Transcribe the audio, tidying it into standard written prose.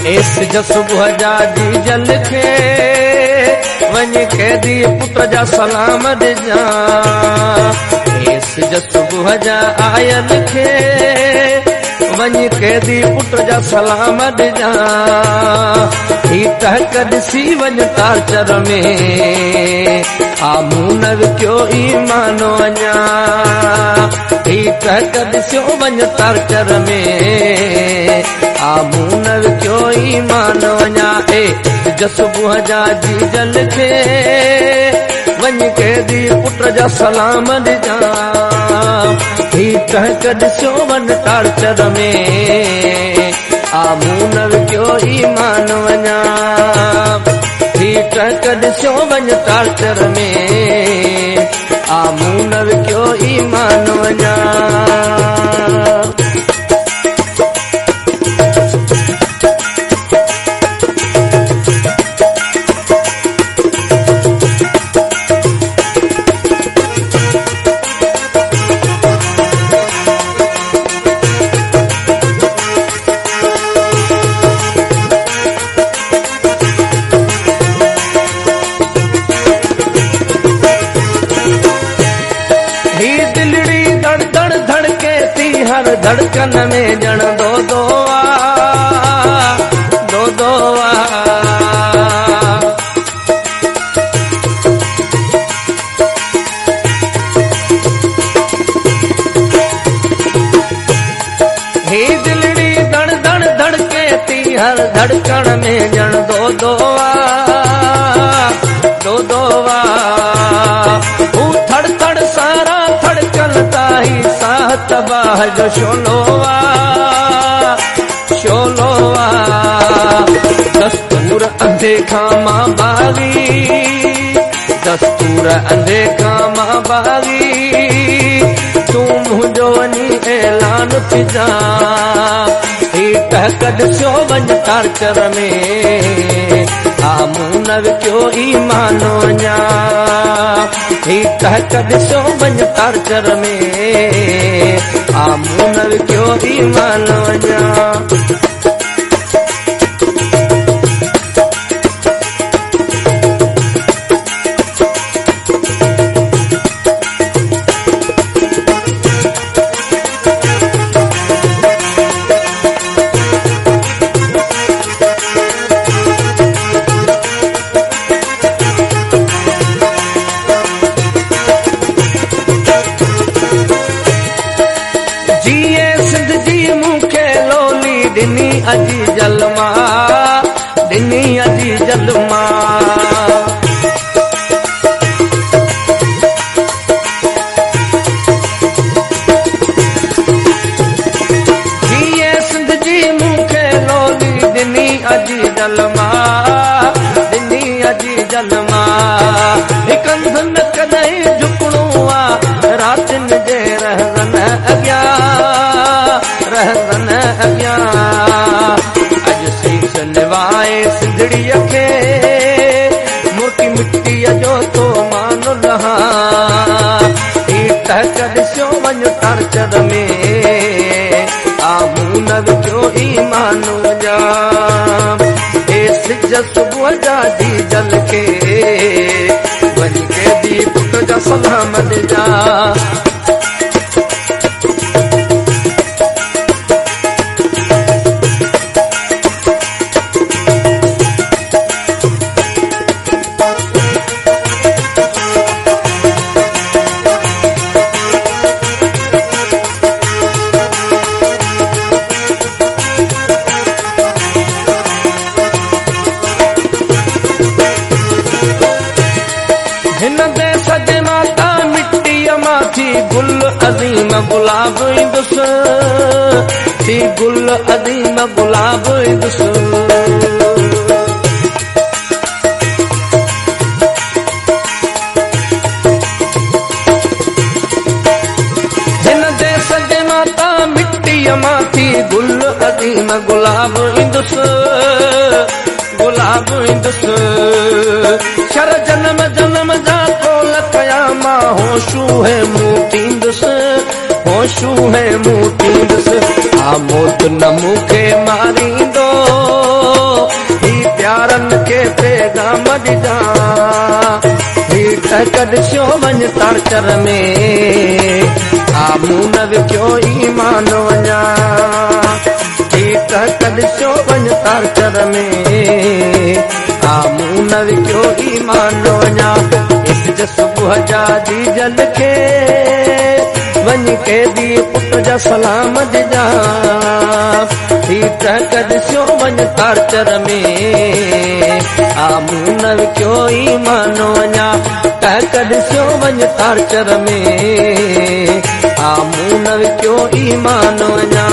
S जो सुबुह जा डीजल खे वञ कैदी पुट जा सलाम ॾिजां। एस जो सुबुह जा आयल खे वञ कैदी पुट जा सलाम ॾिजां। ही टहक ॾिसी वञ टार्चर में आमूं न विकियो ईमान अञा। ही टहक ॾिसियो वञ टार्चर में आमूं न विकियो ईमान अञा। ए जो सुबुह जा डीजल खे वञ कैदी पुट जा सलाम ॾिजां। ही टहक ॾिसियो वञ टार्चर में आमूं न विकियो ईमान वञा। ही टहक ॾिसियो वञ टार्चर में आमूं न विकियो ईमान वञा। हर धड़कन में जण दो दो आ, दो दो आ। ही दिलड़ी दड़ दड़ धड़के थी हर धड़कन में जण दो दो आ, दो दो आ। थड़ थड़ सारा धड़कन ताही साह तबाह जो शोलोवा शोलोवा। दस्तूर अंधे खां बागी, दस्तूर अंधे खां बागी। तूं मुंहिंजो वञी ऐलान थी जा। ही टहक ॾिसियो वञ टार्चर में आमूं न विकियो ईमान अञा। ही टहक ॾिसियो वञ टार्चर में आमूं न विकियो ईमान अञा। दिनी अजी जलमा, दिनी अजी जलमा। जिए सिंध जी मूंखे लोली दिनी अजी जलमा, दिनी अजी जलमा। कंध न कॾहिं झुकणो आ रातिनि जे रहन अॻियां, रहन अॻियां। अॼु सीस निवाए सिंधड़ीअ खे मुर्की मिटीअ जो तो मान लहा। ही टहक ॾिसियो वञ टार्चर में आमूं न विकियो ईमान वञा। हे सिज सुबुह जा डीजल खे वञ कैदी पुट जा सलाम ॾिजां। हिन देश जे माता मिट्टीअ मां थी गुल अज़ीम गुलाब ईंदुसि, थी गुल अज़ीम गुलाब ईंदुसि। हिन देश जे माता मिट्टीअ मां थी गुल अज़ीम गुलाब ईंदुसि, गुलाब ईंदुसि। शर जन्म जन्म जा कोल कया मां होशू है मूं थींदुसि, होशू है मूं थींदुसि। आ मौत न मूंखे मारींदो, सलाम ॾिजां हीठ कढियो वञ तारचर में आमूं न विकियो ईमान वञा हीठ कढियो वञ तारचर में आमूं न विकियो ईमान वञा इज सुबुह जा डीजल खे वञ कैदी पुट जा सलाम ॾिजां हीठ कढियो वञ तारचर में आमूं न विकियो ईमान वञा कढियो वञ तारचर में आमूं न विकियो ईमान वञा